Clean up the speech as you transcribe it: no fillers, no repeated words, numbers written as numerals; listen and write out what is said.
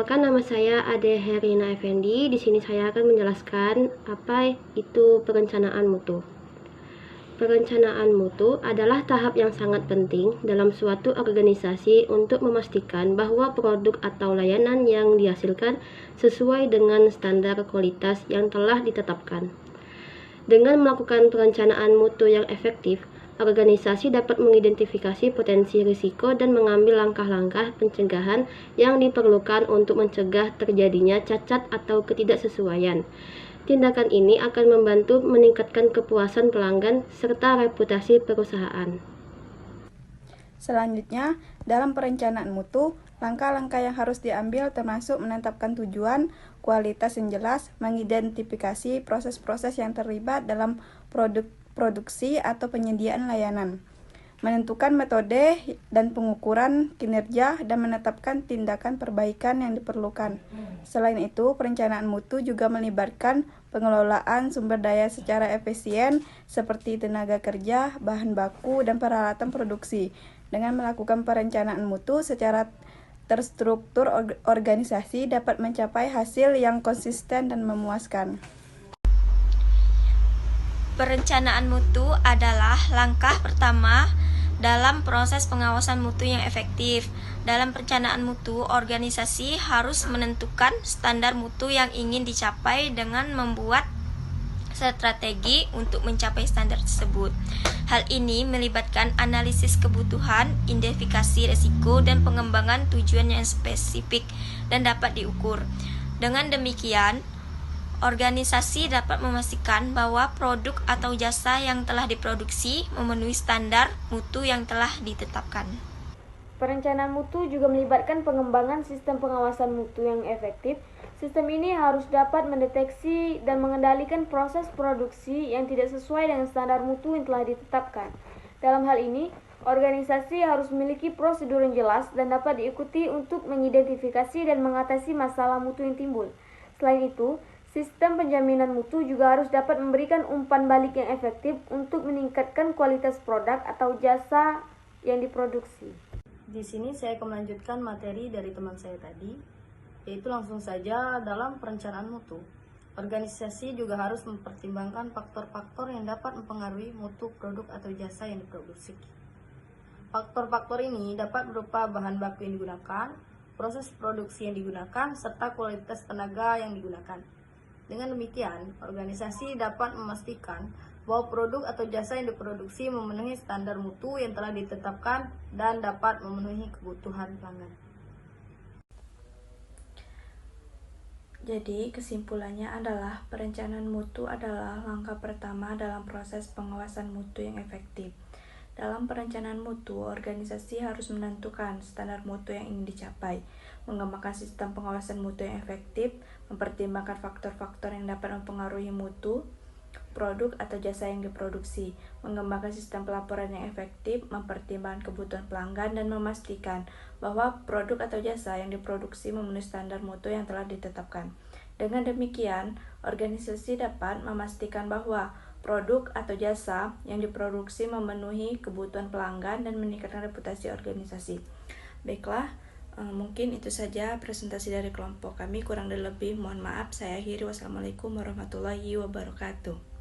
Perkenalkan, nama saya Ade Herina Effendi. Di sini saya akan menjelaskan apa itu perencanaan mutu. Perencanaan mutu adalah tahap yang sangat penting dalam suatu organisasi untuk memastikan bahwa produk atau layanan yang dihasilkan sesuai dengan standar kualitas yang telah ditetapkan. Dengan melakukan perencanaan mutu yang efektif, organisasi dapat mengidentifikasi potensi risiko dan mengambil langkah-langkah pencegahan yang diperlukan untuk mencegah terjadinya cacat atau ketidaksesuaian. Tindakan ini akan membantu meningkatkan kepuasan pelanggan serta reputasi perusahaan. Selanjutnya, dalam perencanaan mutu, langkah-langkah yang harus diambil termasuk menetapkan tujuan, kualitas yang jelas, mengidentifikasi proses-proses yang terlibat dalam produksi atau penyediaan layanan, menentukan metode dan pengukuran kinerja, dan menetapkan tindakan perbaikan yang diperlukan. Selain itu, perencanaan mutu juga melibatkan pengelolaan sumber daya secara efisien seperti tenaga kerja, bahan baku, dan peralatan produksi. Dengan melakukan perencanaan mutu secara terstruktur, organisasi dapat mencapai hasil yang konsisten dan memuaskan. Perencanaan mutu adalah langkah pertama dalam proses pengawasan mutu yang efektif. Dalam perencanaan mutu, organisasi harus menentukan standar mutu yang ingin dicapai dengan membuat strategi untuk mencapai standar tersebut. Hal ini melibatkan analisis kebutuhan, identifikasi risiko, dan pengembangan tujuan yang spesifik dan dapat diukur. Dengan demikian, organisasi dapat memastikan bahwa produk atau jasa yang telah diproduksi memenuhi standar mutu yang telah ditetapkan. Perencanaan mutu juga melibatkan pengembangan sistem pengawasan mutu yang efektif. Sistem ini harus dapat mendeteksi dan mengendalikan proses produksi yang tidak sesuai dengan standar mutu yang telah ditetapkan. Dalam hal ini, organisasi harus memiliki prosedur yang jelas dan dapat diikuti untuk mengidentifikasi dan mengatasi masalah mutu yang timbul. Selain itu, sistem penjaminan mutu juga harus dapat memberikan umpan balik yang efektif untuk meningkatkan kualitas produk atau jasa yang diproduksi. Di sini saya akan melanjutkan materi dari teman saya tadi, yaitu langsung saja dalam perencanaan mutu. Organisasi juga harus mempertimbangkan faktor-faktor yang dapat mempengaruhi mutu produk atau jasa yang diproduksi. Faktor-faktor ini dapat berupa bahan baku yang digunakan, proses produksi yang digunakan, serta kualitas tenaga yang digunakan. Dengan demikian, organisasi dapat memastikan bahwa produk atau jasa yang diproduksi memenuhi standar mutu yang telah ditetapkan dan dapat memenuhi kebutuhan pelanggan. Jadi, kesimpulannya adalah perencanaan mutu adalah langkah pertama dalam proses pengawasan mutu yang efektif. Dalam perencanaan mutu, organisasi harus menentukan standar mutu yang ingin dicapai, mengembangkan sistem pengawasan mutu yang efektif, mempertimbangkan faktor-faktor yang dapat mempengaruhi mutu produk atau jasa yang diproduksi, mengembangkan sistem pelaporan yang efektif, mempertimbangkan kebutuhan pelanggan, dan memastikan bahwa produk atau jasa yang diproduksi memenuhi standar mutu yang telah ditetapkan. Dengan demikian, organisasi dapat memastikan bahwa produk atau jasa yang diproduksi memenuhi kebutuhan pelanggan dan meningkatkan reputasi organisasi. Baiklah, mungkin itu saja presentasi dari kelompok kami. Kurang dan lebih mohon maaf. Saya akhiri. Wassalamualaikum warahmatullahi wabarakatuh.